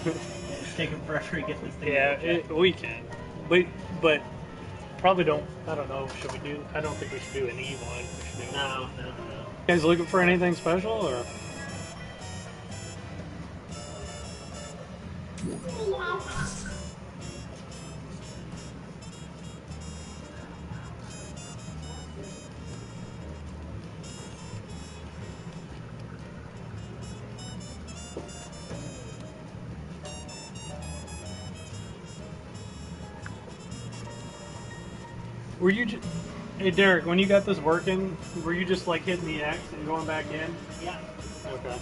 It's taking forever to get this thing. Yeah, we can. But probably don't. I don't know. Should we do? I don't think we should do an E one. We should do. No. You guys looking for anything special or? Were you just, hey Derek, when you got this working, were you just like hitting the X and going back in? Yeah. Okay.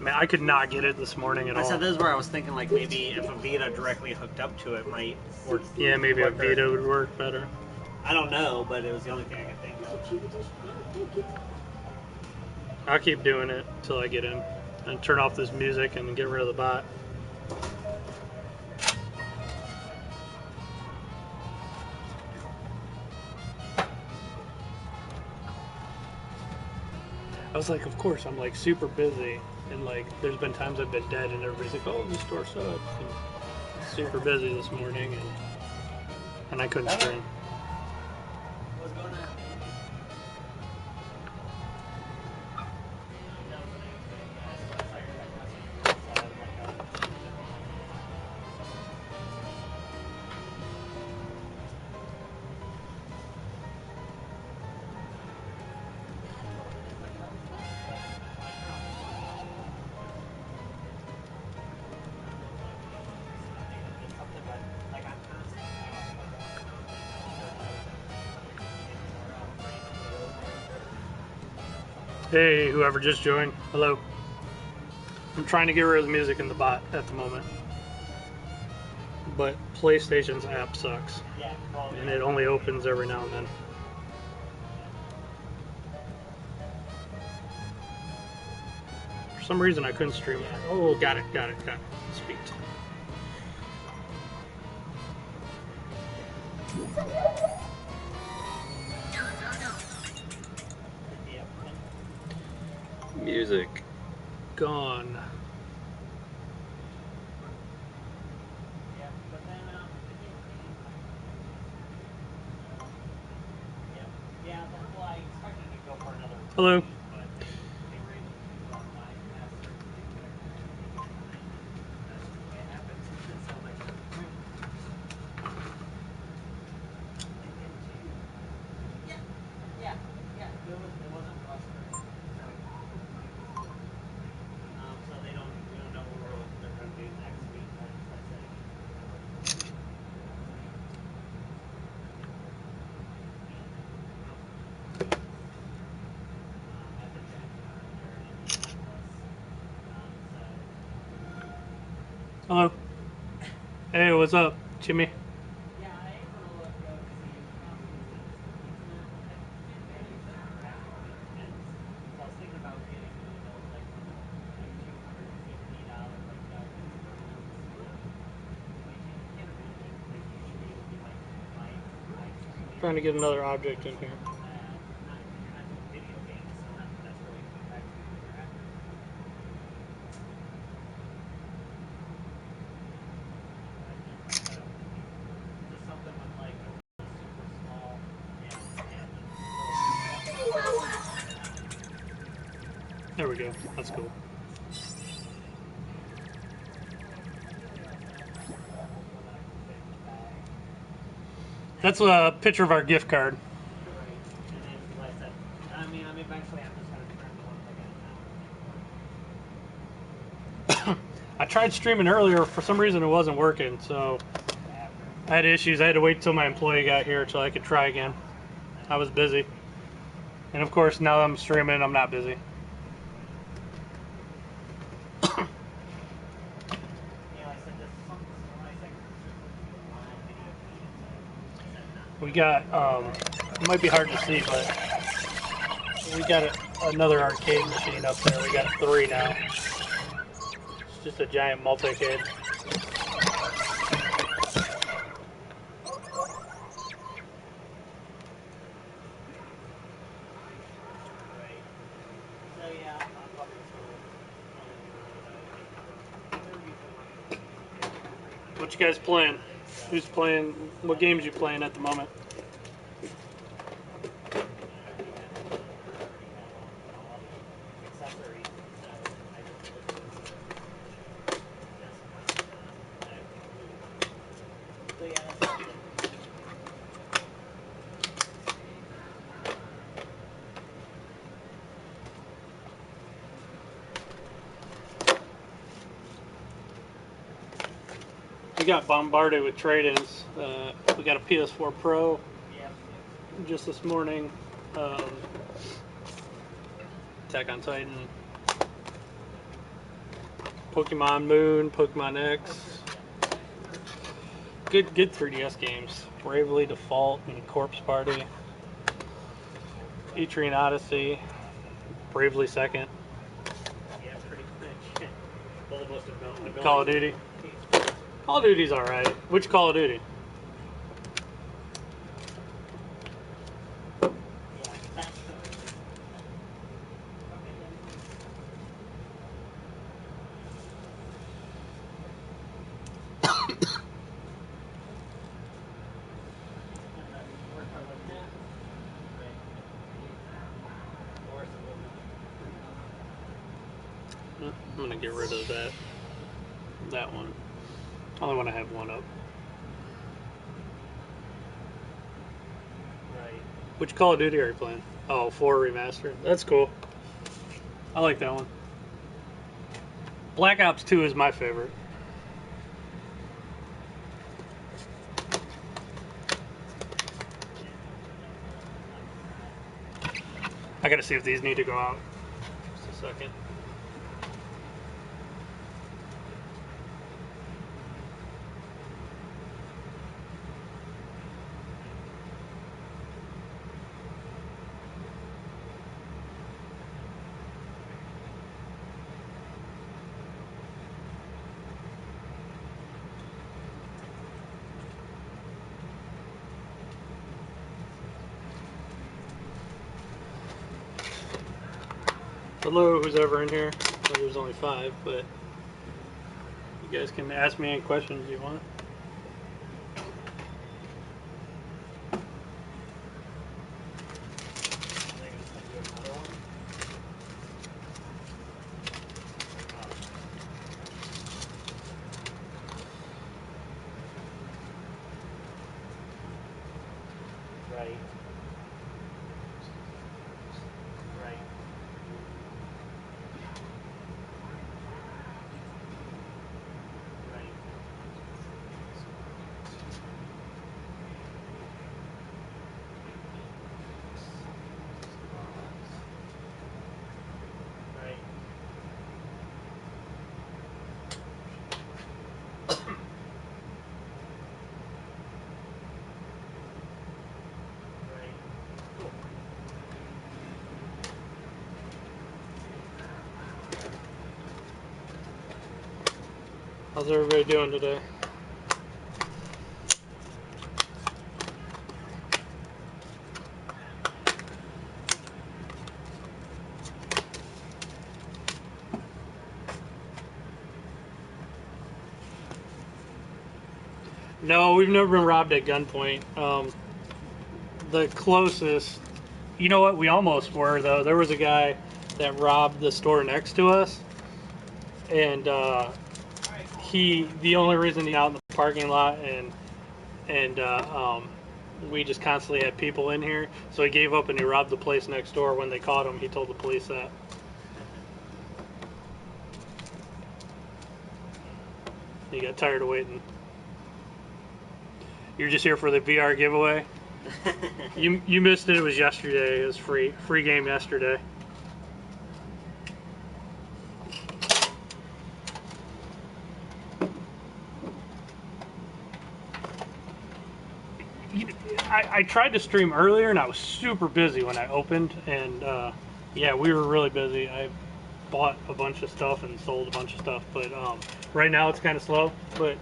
Man, I could not get it this morning at all. I said this is where I was thinking like maybe if a Vita directly hooked up to it might work. Yeah, maybe quicker. a Vita would work better. I don't know, but it was the only thing I could think of. I'll keep doing it until I get in and turn off this music and get rid of the bot. I was like, of course, I'm like super busy, and like there's been times I've been dead, and everybody's like, oh, the store sucks. And super busy this morning, and I couldn't stream. What's going on? Hey, whoever just joined, hello. I'm trying to get rid of the music in the bot at the moment, but PlayStation's app sucks, and it only opens every now and then. For some reason, I couldn't stream it. Oh, got it. Sweet. Music gone. Hello. Hello. Hey, what's up, Jimmy? Trying to get another object in here. There we go. That's cool. That's a picture of our gift card. I tried streaming earlier. For some reason, it wasn't working, so I had issues. I had to wait till my employee got here so I could try again. I was busy. And of course, now that I'm streaming, I'm not busy. We got, it might be hard to see, but we got another arcade machine up there. We got 3 now. It's just a giant multi-kid. What you guys playing? Who's playing? What games you playing at the moment? We got bombarded with trade-ins. We got a PS4 Pro just this morning. Attack on Titan, Pokemon Moon, Pokemon X. Good 3DS games. Bravely Default and Corpse Party. Etrian Odyssey. Bravely Second. Yeah, pretty much. Well, the most annoying. Call of Duty. Call of Duty's alright. Which Call of Duty? I'm gonna get rid of that one. I only want to have one up. Right. Which Call of Duty are you playing? Oh, 4 Remastered. That's cool. I like that one. Black Ops 2 is my favorite. I gotta see if these need to go out. Just a second. Hello, who's ever in here? Well, there's only 5, but you guys can ask me any questions you want. Right. Right. Right. Right. Right. Cool. How's everybody doing today? No, we've never been robbed at gunpoint. The closest, you know what, we almost were though. There was a guy that robbed the store next to us, and the only reason he out in the parking lot, and we just constantly had people in here, so he gave up and he robbed the place next door. When they caught him, he told the police that. He got tired of waiting. You're just here for the VR giveaway? You missed it. It was yesterday. It was free game yesterday. I tried to stream earlier and I was super busy when I opened, and yeah, we were really busy. I bought a bunch of stuff and sold a bunch of stuff, but right now it's kind of slow. But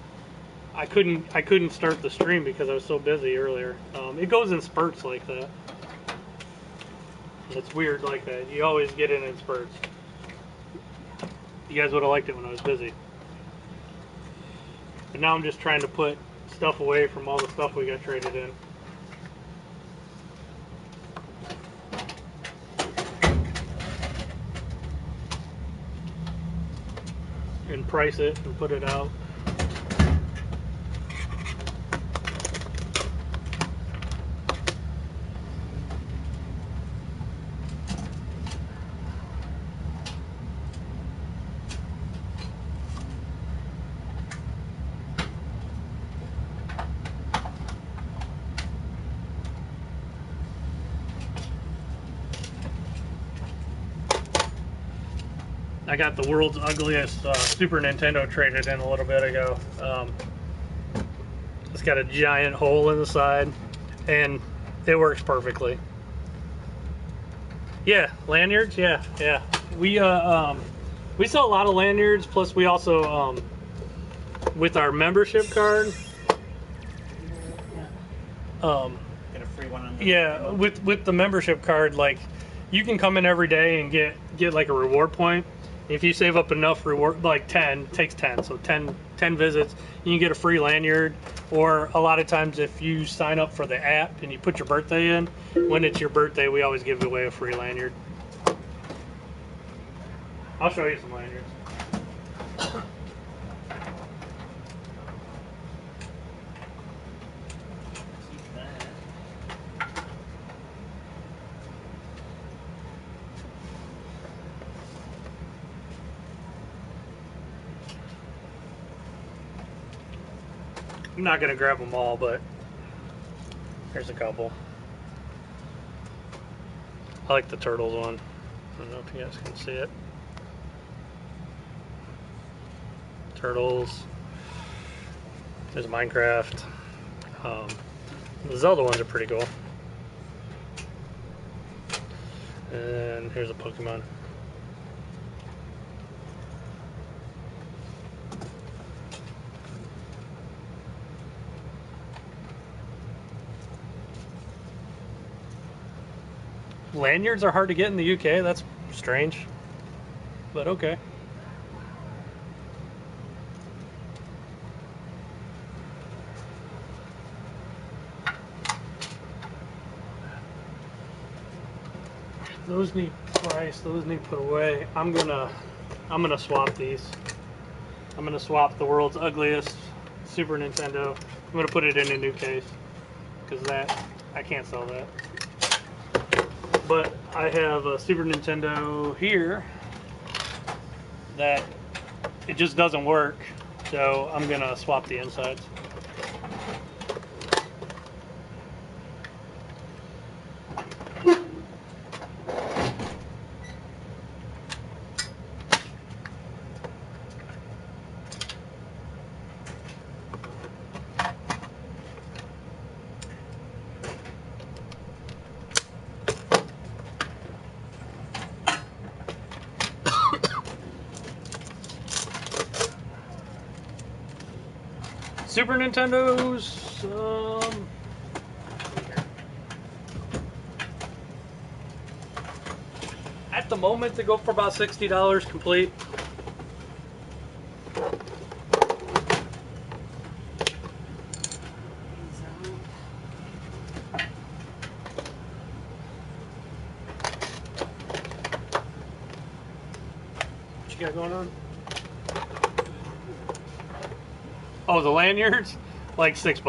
I couldn't start the stream because I was so busy earlier. It goes in spurts like that. It's weird like that. You always get in spurts. You guys would have liked it when I was busy. And now I'm just trying to put stuff away from all the stuff we got traded in. And price it and put it out. I got the world's ugliest Super Nintendo traded in a little bit ago. It's got a giant hole in the side, and it works perfectly. Yeah, lanyards. Yeah. We sell a lot of lanyards. Plus, we also with our membership card. Get a free one on the Yeah, with the membership card, like you can come in every day and get like a reward point. If you save up enough reward, like 10, takes 10, so 10 visits, you can get a free lanyard. Or a lot of times if you sign up for the app and you put your birthday in, when it's your birthday, we always give away a free lanyard. I'll show you some lanyards. I'm not going to grab them all, but here's a couple. I like the Turtles one. I don't know if you guys can see it. Turtles. There's Minecraft. The Zelda ones are pretty cool. And here's a Pokemon. Lanyards are hard to get in the UK. That's strange, but okay. Those need price. Those need put away. I'm gonna swap these. I'm gonna swap the world's ugliest Super Nintendo. I'm gonna put it in a new case because I can't sell that. But I have a Super Nintendo here that it just doesn't work, so I'm gonna swap the insides. Super Nintendos, at the moment they go for about $60 complete. What you got going on? Oh, the lanyards? Like $6.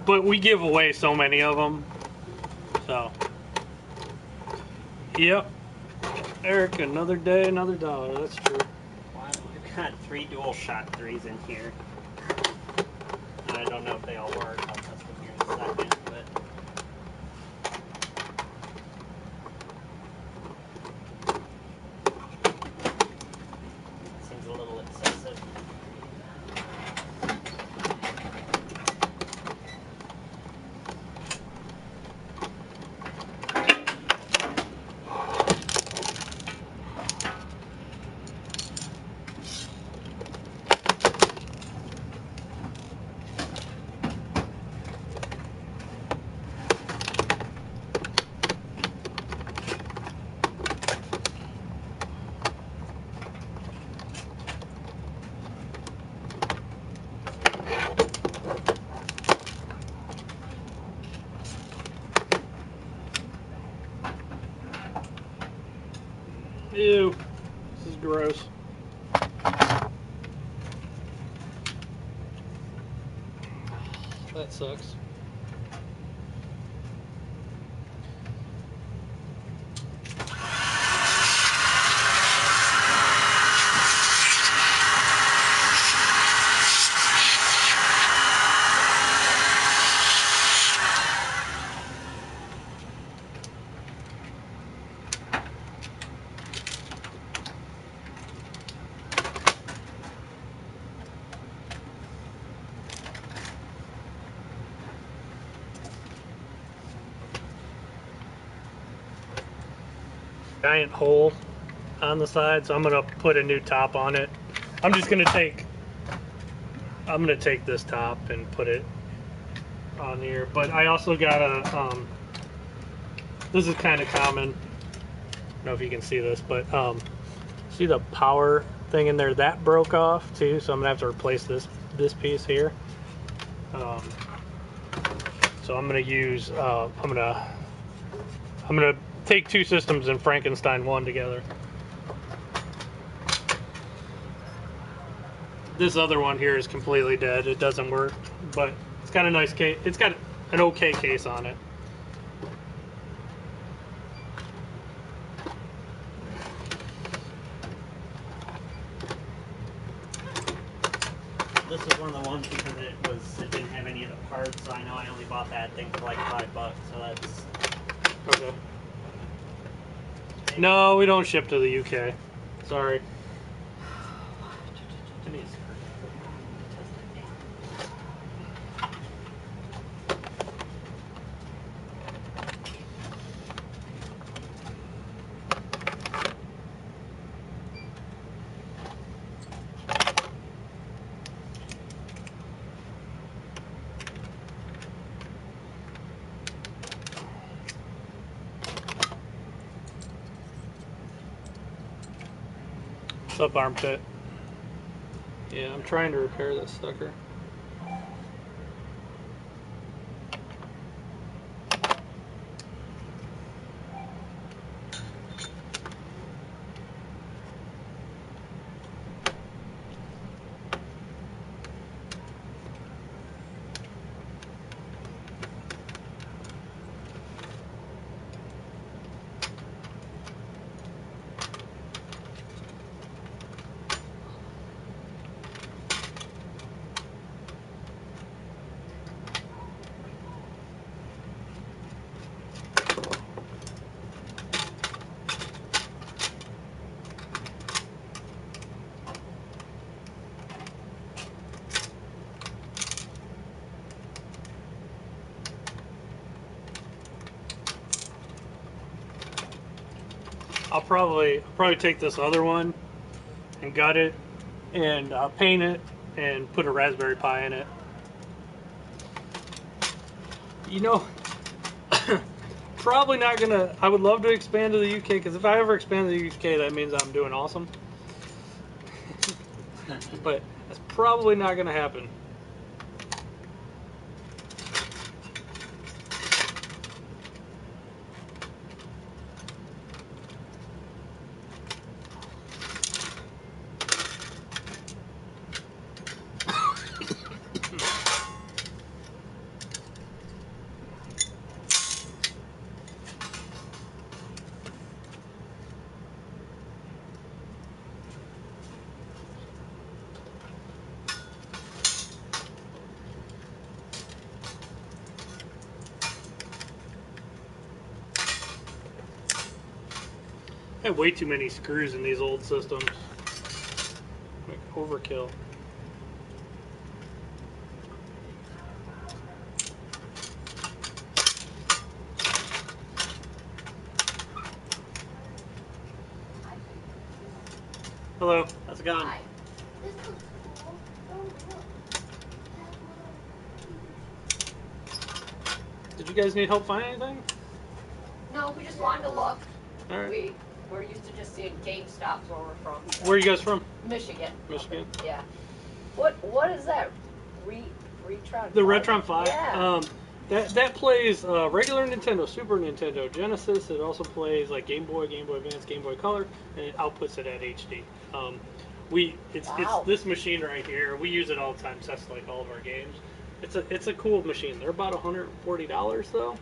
But we give away so many of them. So. Yep. Eric, another day, another dollar. That's true. Wow, we've got 3 dual shot 3s in here. I don't know if they all work. I'll test them here in a second, but. Seems a little excessive. That sucks. Giant hole on the side, so I'm gonna put a new top on it. I'm gonna take this top and put it on here. But I also got a this is kind of common. I don't know if you can see this, but see the power thing in there that broke off too, so I'm gonna have to replace this piece here. So I'm gonna use I'm gonna take two systems and Frankenstein one together. This other one here is completely dead. It doesn't work, but it's got a nice case. It's got an okay case on it. This is one of the ones because it didn't have any of the parts, so I know I only bought that thing for like $5, so that's okay. No, we don't ship to the UK. Sorry. What's up, armpit? Yeah, I'm trying to repair this sucker. I'll probably take this other one and gut it and paint it and put a Raspberry Pi in it. You know, probably not gonna. I would love to expand to the UK, because if I ever expand to the UK, that means I'm doing awesome. But that's probably not gonna happen. I have way too many screws in these old systems. Like overkill. Hello. how's it going? Did you guys need help finding anything? No, we just wanted to look. All right. We're used to just seeing GameStops where we're from. So. Where are you guys from? Michigan. Michigan. Yeah. What is that? Retron? The Retron 5. Yeah. That plays regular Nintendo, Super Nintendo, Genesis. It also plays like Game Boy, Game Boy Advance, Game Boy Color, and it outputs it at HD. It's Wow. this machine right here. We use it all the time. Test like all of our games. It's a cool machine. They're about $140 though,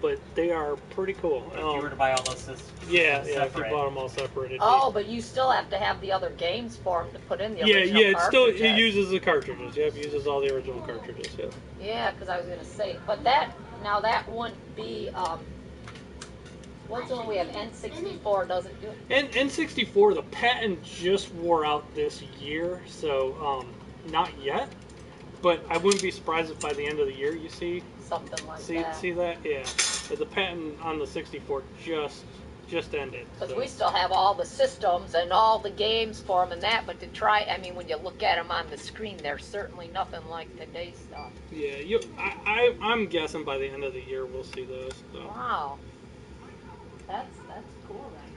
but they are pretty cool. If you were to buy all those systems Yeah, if you separate. bought them all separated. Oh, but you still have to have the other games for them to put in the Yeah, original it cartridges. uses the cartridges. Yeah, it uses all the original cartridges. Yeah. Yeah, because I was gonna say, but that wouldn't be what's the one we have? N64 doesn't do it. And N64, the patent just wore out this year, so not yet. But I wouldn't be surprised if by the end of the year you see Something like that. see that. Yeah, but the patent on the 64 just ended. Because So. we still have all the systems and all the games for them and that, but to try, I mean, when you look at them on the screen, they're certainly nothing like today's stuff. Yeah, I'm guessing by the end of the year we'll see those. So. Wow, that's cool then.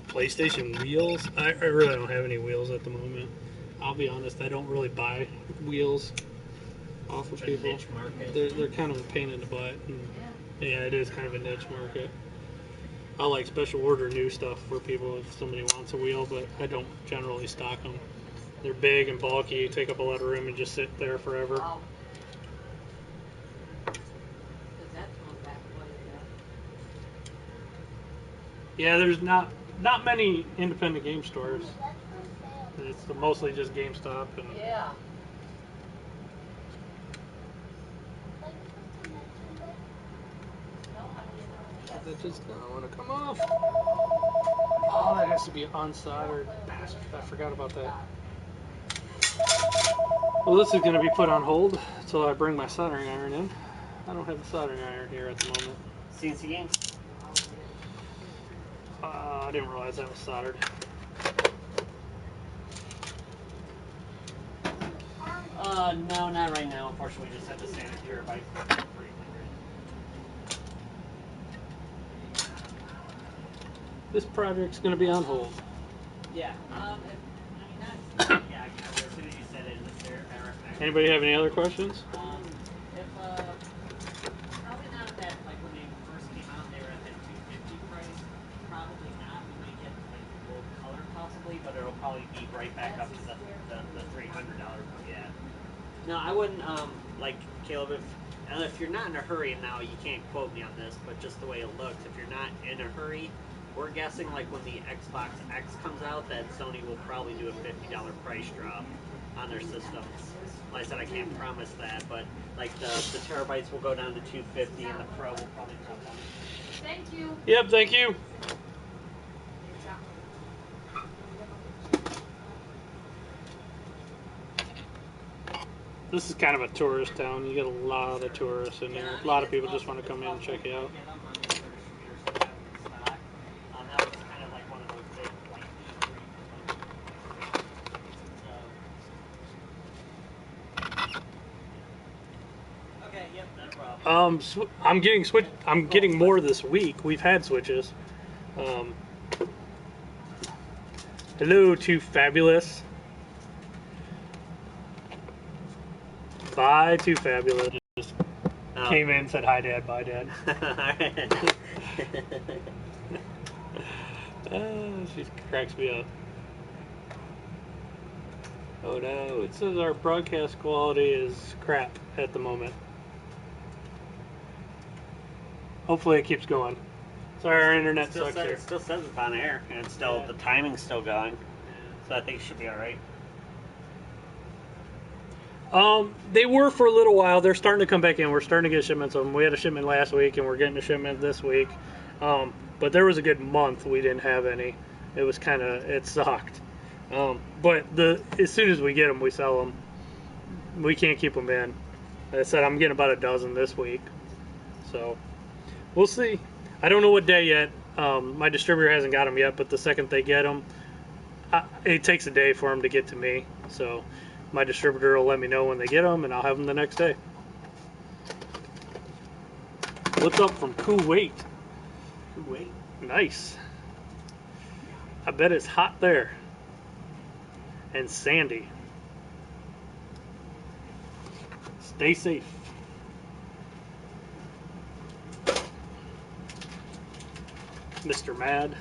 PlayStation wheels? I really don't have any wheels at the moment. I'll be honest, I don't really buy wheels off of people. Niche market. They're kind of a pain in the butt. And yeah, it is kind of a niche market. I like special order new stuff for people if somebody wants a wheel, but I don't generally stock them. They're big and bulky, take up a lot of room and just sit there forever. Wow. Does that come back like that? Yeah, there's not many independent game stores. It's mostly just GameStop and Yeah. that just don't want to come off. Oh, that has to be unsoldered. Bastard, I forgot about that. Well, this is going to be put on hold until I bring my soldering iron in. I don't have a soldering iron here at the moment. CNC games? I didn't realize that was soldered. No, not right now. Unfortunately, we just had to stand it here by 300. This project's going to be on hold. Yeah. As soon as you said it, I recognized. Anybody have any other questions? If probably not at that. Like when they first came out, they were at that 250 price. Probably not. We might get like gold color possibly, but it'll probably be right back up to the $300. Yeah. No, I wouldn't. Like Caleb, if you're not in a hurry now, you can't quote me on this, but just the way it looks, if you're not in a hurry. We're guessing like when the Xbox X comes out that Sony will probably do a $50 price drop on their systems. Like I said, I can't promise that, but like the terabytes will go down to 250 and the Pro will probably come down. Thank you. Yep, thank you. This is kind of a tourist town. You get a lot of tourists in here. A lot of people just want to come in and check it out. I'm getting switch. I'm getting more this week. We've had switches. Hello, Too Fabulous. Bye, Too Fabulous. Just came in, said hi, Dad. Bye, Dad. She cracks me up. Oh no! It says our broadcast quality is crap at the moment. Hopefully it keeps going. Sorry, our internet sucks here. It still says it's on air, and it's still the timing's still going. So I think it should be all right. They were for a little while. They're starting to come back in. We're starting to get shipments of them. We had a shipment last week, and we're getting a shipment this week. But there was a good month we didn't have any. It was it sucked. But as soon as we get them, we sell them. We can't keep them in. Like I said, I'm getting about a dozen this week. So we'll see. I don't know what day yet. My distributor hasn't got them yet, but the second they get them, it takes a day for them to get to me. So my distributor will let me know when they get them, and I'll have them the next day. What's up from Kuwait? Kuwait. Nice. I bet it's hot there. and Sandy. Stay safe. Mr. Mad.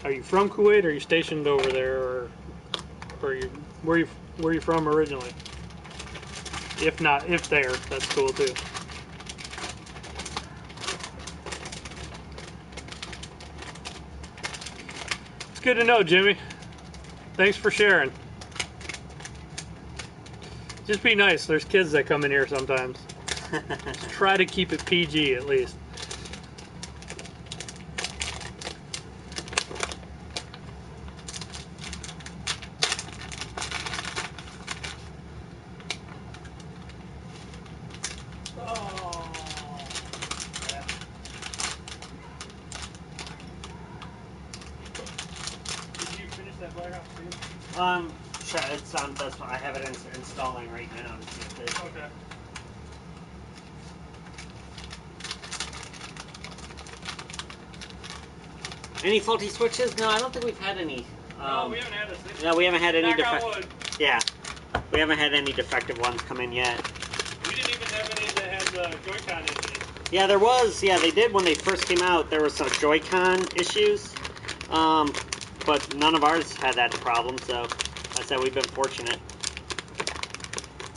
Are you from Kuwait, or are you stationed over there, or where are you from originally? If not, if there, that's cool too. It's good to know, Jimmy. Thanks for sharing. Just be nice. There's kids that come in here sometimes. Just try to keep it PG at least. It's on. That's why I have it installing right now to see if it. Okay. Any faulty switches? No, I don't think we've had any. No, we haven't had a switch. No, we haven't had any defective. Yeah, we haven't had any defective ones come in yet. We didn't even have any that had Joy-Con issues. Yeah, there was. Yeah, they did when they first came out. There were some Joy-Con issues, but none of ours had that problem. So I said we've been fortunate.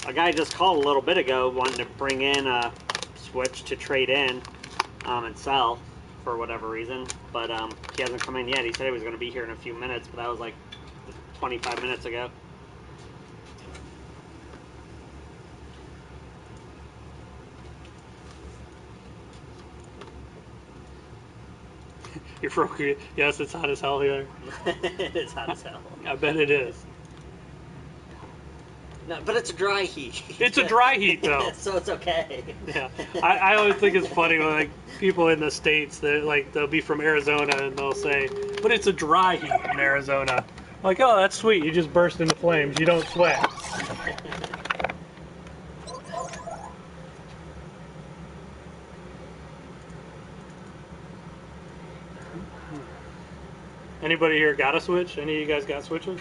A guy just called a little bit ago wanting to bring in a Switch to trade in and sell for whatever reason, but he hasn't come in yet. He said he was going to be here in a few minutes, but that was like 25 minutes ago. You're from Korea. Yes, it's hot as hell here. It's hot as hell. I bet it is. No, but it's a dry heat. It's a dry heat, though. So it's okay. Yeah, I always think it's funny when like people in the States, they'll be from Arizona and they'll say, but it's a dry heat in Arizona. Like, oh, that's sweet. You just burst into flames. You don't sweat. Anybody here got a Switch? Any of you guys got Switches?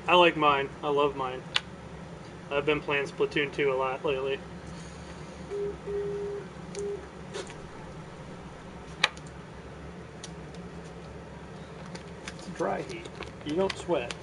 I like mine. I love mine. I've been playing Splatoon 2 a lot lately. It's a dry heat. You don't sweat.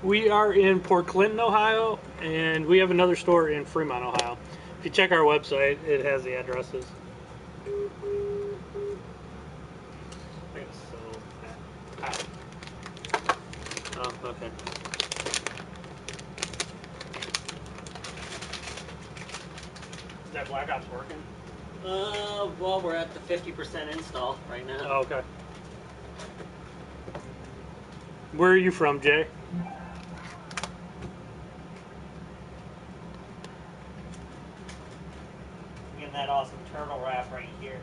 We are in Port Clinton, Ohio, and we have another store in Fremont, Ohio. If you check our website, it has the addresses. Oh, okay. Is that Black Ops working? Well, we're at the 50% install right now. Oh, okay. Where are you from, Jay? Getting that awesome turtle wrap right here.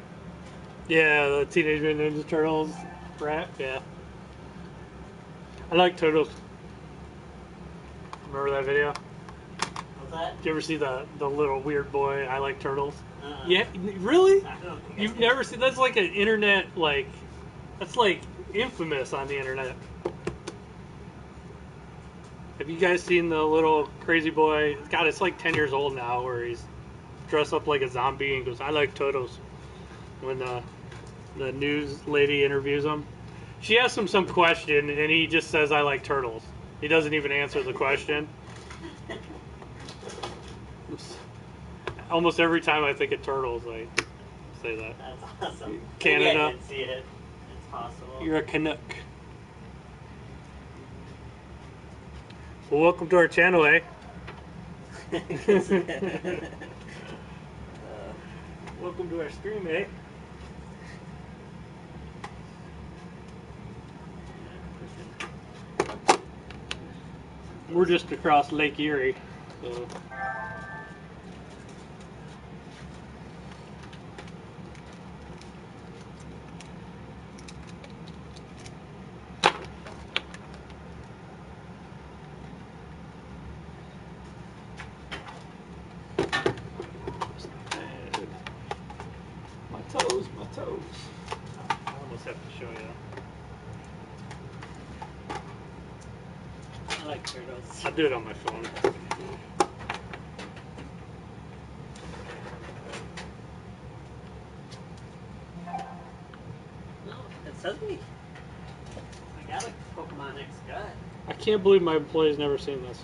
Yeah, the Teenage Mutant Ninja Turtles wrap. Yeah, I like turtles. Remember that video? What's that? Did you ever see the little weird boy? I like turtles. Uh-uh. Yeah, really? I don't think You've never seen? That's like an internet that's like infamous on the internet. Have you guys seen the little crazy boy? God, it's like 10 years old now, where he's dressed up like a zombie and goes, "I like turtles." When the news lady interviews him, she asks him some question, and he just says, "I like turtles." He doesn't even answer the question. Almost every time I think of turtles, I say that. That's awesome. Canada. Maybe I didn't see it. It's possible. You're a Canuck. Well, welcome to our channel, eh? Welcome to our stream, eh? We're just across Lake Erie. So. show you. I like turtles. I'll do it on my phone. No, it says we got a Pokemon X gut. I can't believe my employee's never seen this.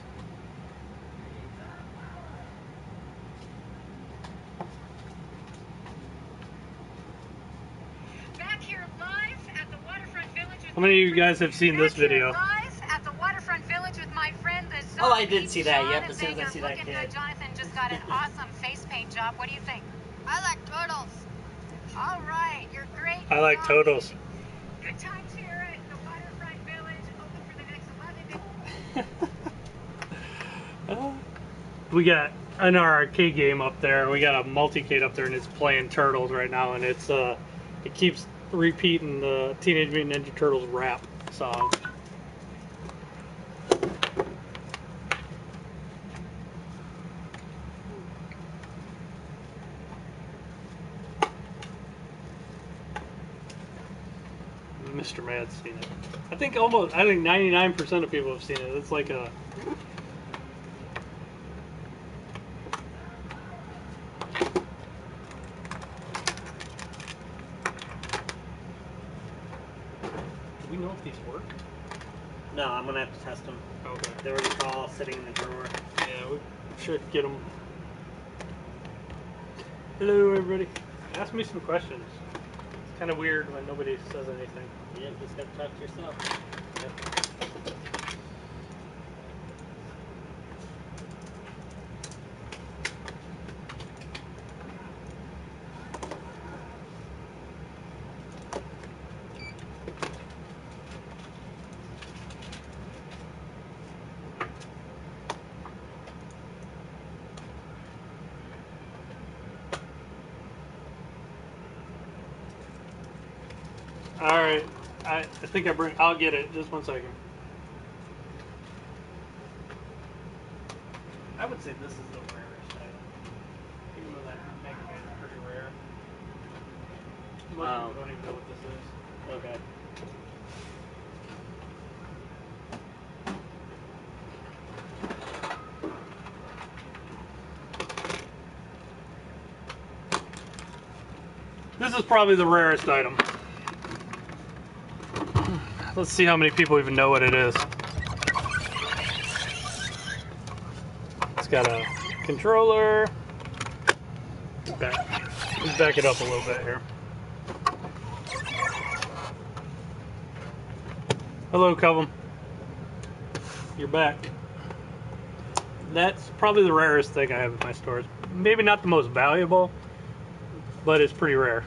Back here live at the Waterfront Village with How many of you guys have seen this video? Live at the Waterfront Village with my friend, the Oh, I did see that. Yep, as soon as I see that looking kid. good. Jonathan just got an awesome face paint job. What do you think? I like turtles. All right, you're great. I like Doggy. totals. Good times here at the Waterfront Village. Open for the next 11 days. We got in our arcade game up there. We got a multicade up there, and it's playing Turtles right now, and it keeps repeating the Teenage Mutant Ninja Turtles rap song. Mr. Mad's seen it. I think 99% of people have seen it. It's like a. Do we know if these work? No, I'm gonna have to test them. Okay. They were just all sitting in the drawer. Yeah, we should get them. Hello, everybody. Ask me some questions. It's kind of weird when nobody says anything. Yeah, just gotta talk to yourself. Yep. All right, I think I'll get it. Just one second. I would say this is the rarest item, even though that Mega Man is pretty rare. Most people don't even know what this is. Okay. This is probably the rarest item. Let's see how many people even know what it is. It's got a controller. Let's back it up a little bit here. Hello, Covum. You're back. That's probably the rarest thing I have in my stores. Maybe not the most valuable, but it's pretty rare.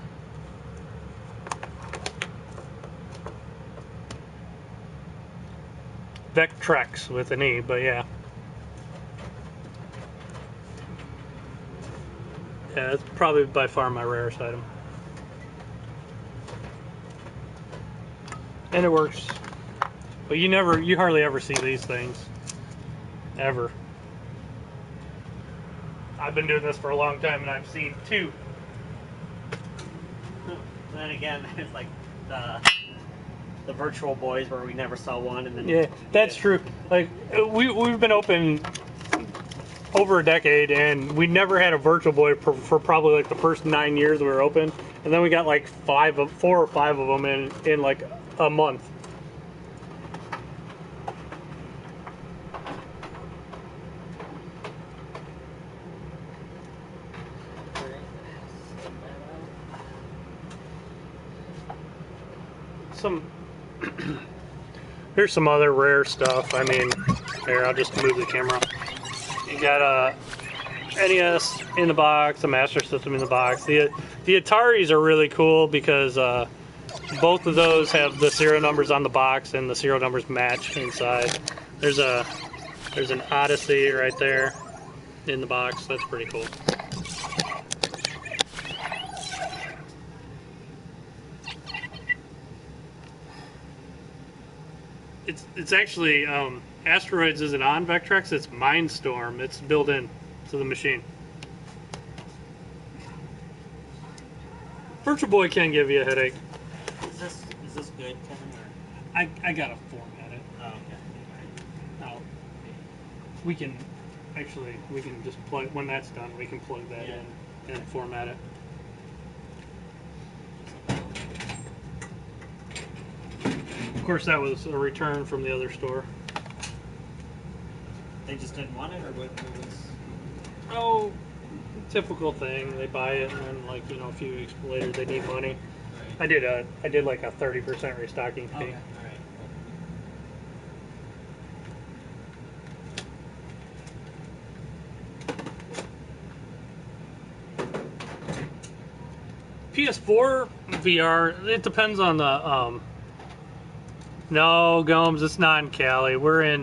Vectrex with an E, but yeah. Yeah, it's probably by far my rarest item. And it works. But you hardly ever see these things. Ever. I've been doing this for a long time and I've seen two. Then again, there's like the virtual boys where we never saw one, and then Yeah, that's true. Like we've been open over a decade, and we never had a virtual boy for probably like the first 9 years we were open, and then we got like 4 or 5 of them in like a month. Here's some other rare stuff. I mean, here, I'll just move the camera. You got a NES in the box, a Master System in the box. The Ataris are really cool because both of those have the serial numbers on the box and the serial numbers match inside. There's an Odyssey right there in the box. That's pretty cool. It's actually Asteroids isn't on Vectrex. It's Mindstorm. It's built in to the machine. Virtual Boy can give you a headache. Is this good, Kevin? Or? I gotta format it. Oh, okay. Now, we can just plug, when that's done, we can plug that in and format it. Of course, that was a return from the other store. They just didn't want it, or what was? Oh, typical thing. They buy it, and then, like, a few weeks later, they need money. Right. I did like a 30% restocking fee. Okay. All right. PS4 VR, it depends on the no, Gomes, it's not in Cali. We're in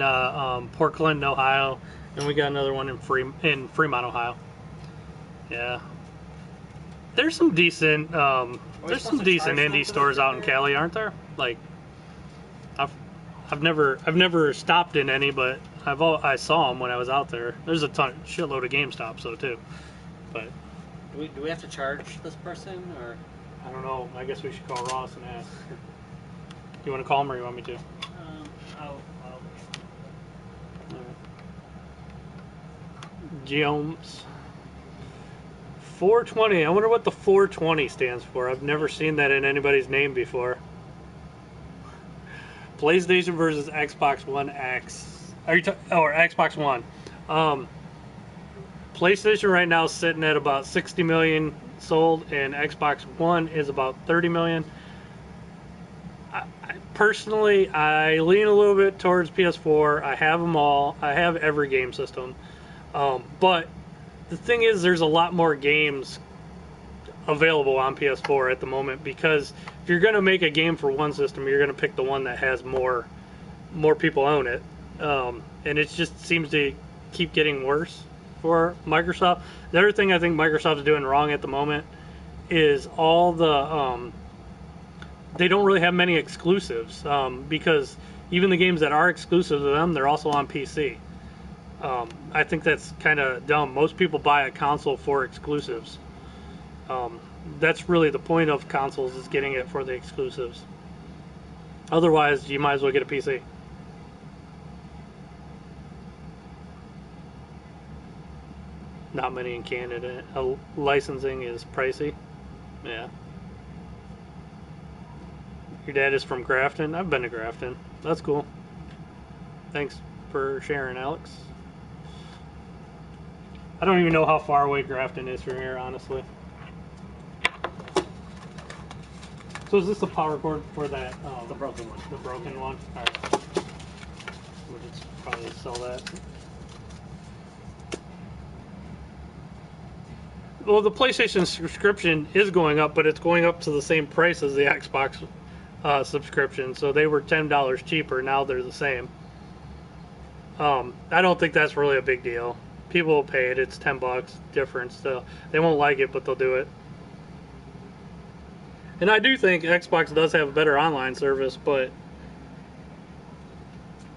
Port Clinton, Ohio, and we got another one in Fremont, Ohio. Yeah. There's some decent indie stores out in Cali, aren't there? Like, I've never stopped in any, but I saw them when I was out there. There's a shitload of GameStops though too, but Do we have to charge this person, or? I don't know. I guess we should call Ross and ask. You want to call him, or you want me to? I'll Geomes 420. I wonder what the 420 stands for. I've never seen that in anybody's name before. PlayStation versus Xbox One X. Or Xbox One. PlayStation right now is sitting at about 60 million sold, and Xbox One is about 30 million. Personally, I lean a little bit towards PS4. I have them all. I have every game system. But the thing is, there's a lot more games available on PS4 at the moment, because if you're going to make a game for one system, you're going to pick the one that has more people own it. And it just seems to keep getting worse for Microsoft. The other thing I think Microsoft is doing wrong at the moment is all the they don't really have many exclusives, because even the games that are exclusive to them, they're also on PC. I think that's kind of dumb. Most people buy a console for exclusives. That's really the point of consoles, is getting it for the exclusives. Otherwise, you might as well get a PC. Not many in Canada. Licensing is pricey. Yeah. Your dad is from Grafton? I've been to Grafton. That's cool. Thanks for sharing, Alex. I don't even know how far away Grafton is from here, honestly. So is this the power cord for that? the broken one. The broken one? Alright. We'll just probably sell that. Well, the PlayStation subscription is going up, but it's going up to the same price as the Xbox subscription. So they were $10 cheaper. Now they're the same. I don't think that's really a big deal. People will pay it. It's $10 difference. They won't like it, but they'll do it. And I do think Xbox does have a better online service, but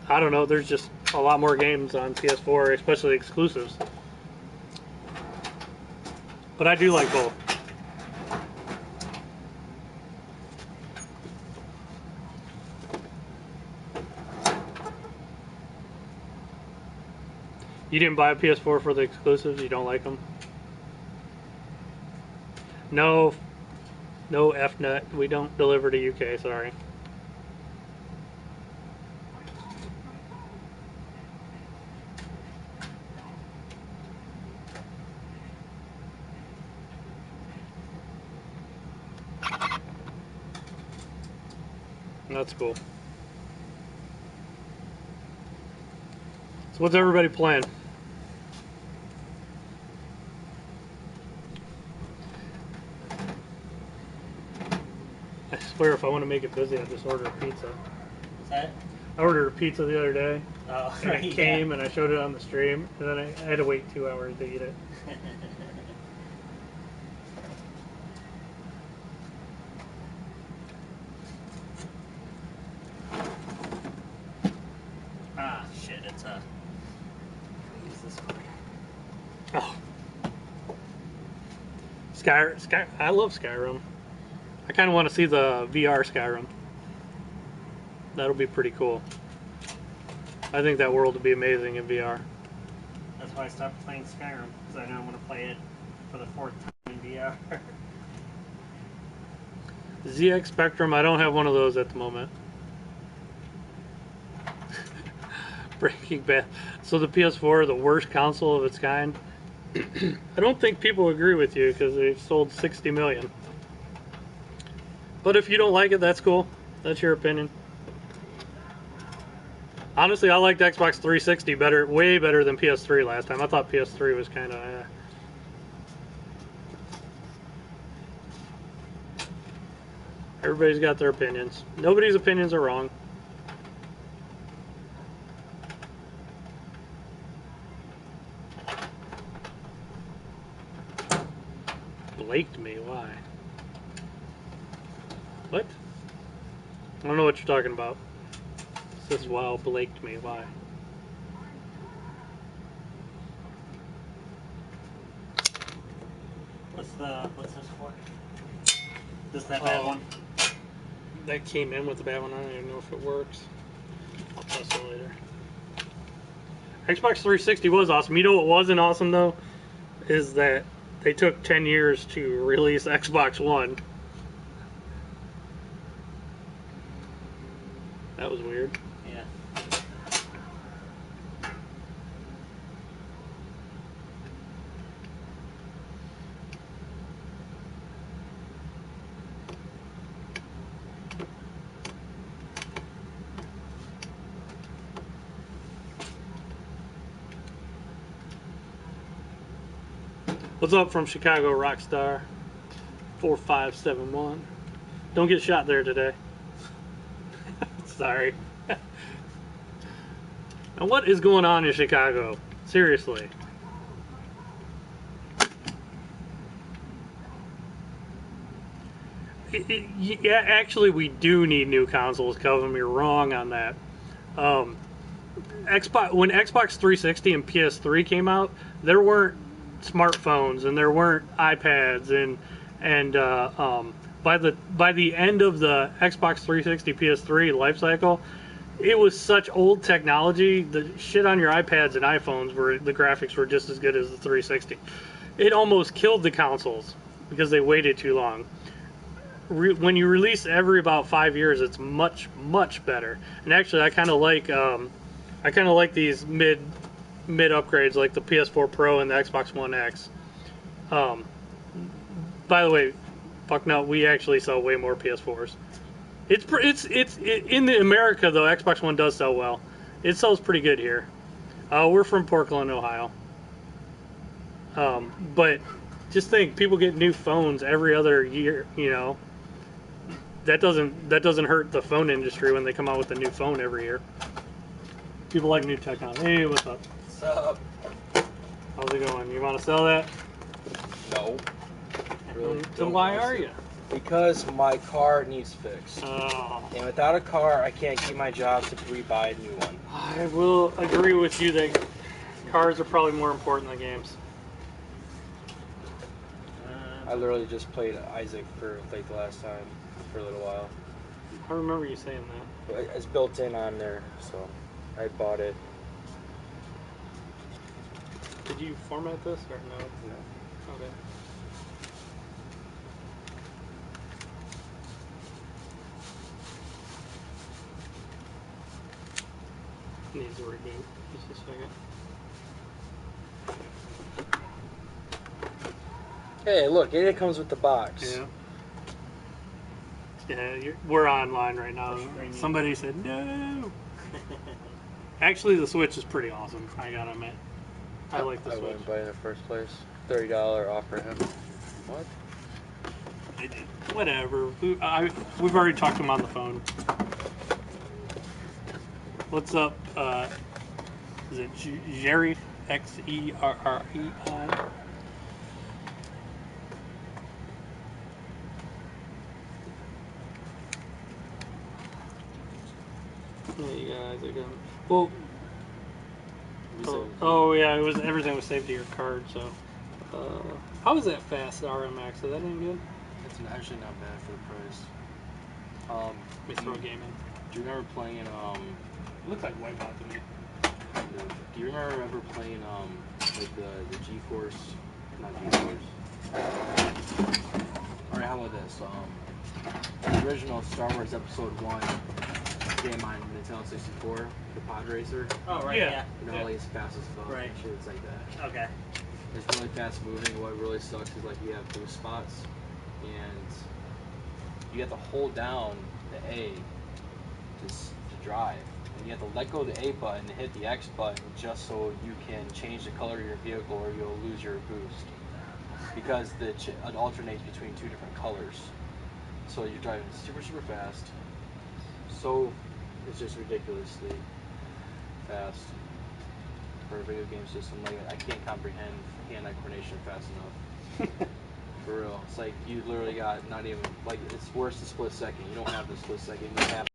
I don't know. There's just a lot more games on PS4, especially exclusives. But I do like both. You didn't buy a PS4 for the exclusives? You don't like them? No F-nut. We don't deliver to UK, sorry. That's cool. So what's everybody playing? I swear if I want to make it busy, I just order a pizza. Is that? I ordered a pizza the other day, Oh, and it came, and I showed it on the stream, and then I had to wait 2 hours to eat it. Ah, shit, it's a... Use this one. Oh. Sky, I love Skyrim. I kind of want to see the VR Skyrim. That'll be pretty cool. I think that world would be amazing in VR. That's why I stopped playing Skyrim, because I now want to play it for the 4th time in VR. ZX Spectrum, I don't have one of those at the moment. Breaking Bad. So the PS4, the worst console of its kind. I don't think people agree with you because they've sold 60 million. But if you don't like it, that's cool. That's your opinion. Honestly, I liked Xbox 360 better, way better than PS3 last time. I thought PS3 was kind of. Everybody's got their opinions. Nobody's opinions are wrong. Blaked me, why? What? I don't know what you're talking about. This is wow, blaked me, why? What's this for? Just that bad one? That came in with the bad one. I don't even know if it works. I'll test it later. Xbox 360 was awesome. You know what wasn't awesome though? Is that they took 10 years to release Xbox One. That was weird. Yeah. What's up from Chicago Rockstar 4571? Don't get shot there today. Sorry. Now what is going on in Chicago? Seriously. Yeah, actually we do need new consoles, Kelvin. You're wrong on that. Xbox, when Xbox 360 and PS3 came out, there weren't smartphones and there weren't iPads and by the end of the Xbox 360 PS3 life cycle, it was such old technology. The shit on your iPads and iPhones were the graphics were just as good as the 360. It almost killed the consoles because they waited too long. When you release every about 5 years, it's much better. And actually, I kind of like these mid upgrades like the PS4 Pro and the Xbox One X. By the way, fuck no, we actually sell way more PS4s. It's in America though. Xbox One does sell well. It sells pretty good here. We're from Portland, Ohio. But just think, people get new phones every other year. You know, that doesn't hurt the phone industry when they come out with a new phone every year. People like new technology. Hey, what's up? What's up? How's it going? You want to sell that? No. Really So don't why want are to. you? Because my car needs fixed. Oh. And without a car, I can't keep my job to re-buy a new one. I will agree with you that cars are probably more important than games. I literally just played Isaac for like the last time for a little while. I remember you saying that. But it's built in on there, so I bought it. Did you format this or no? No. Okay. Needs a reboot. Just a second. Hey, look, it comes with the box. Yeah. Yeah, we're online right now. Somebody said no. Actually, the Switch is pretty awesome. I gotta admit, I like the I Switch. wouldn't buy it in the first place. $30 offer him. What? Whatever. We've already talked to him on the phone. What's up? Is it Jerry? Xerrei? Yeah, you guys again. Well. Oh yeah, it was everything was saved to your card. So, how is that fast RMX? Is that any good? It's actually not bad for the price. Let me throw a game in. Do you remember playing It looks like Wipeout to me. Do you remember ever playing like the G-Force, not G-Force? All right, how about this? The original Star Wars Episode 1 game on Nintendo 64, the pod racer. Oh right, Yeah. yeah. You know, like it's fast as fuck. Right. Shit, it's like that. Okay. It's really fast moving. What really sucks is like you have boost spots, and you have to hold down the A to drive, and you have to let go of the A button to hit the X button just so you can change the color of your vehicle, or you'll lose your boost because it alternates between two different colors. So you're driving super fast. So it's just ridiculously fast for a video game system. Like I can't comprehend hand-eye coordination fast enough. For real, it's like you literally got not even like it's worse than split second. You don't have the split second. You have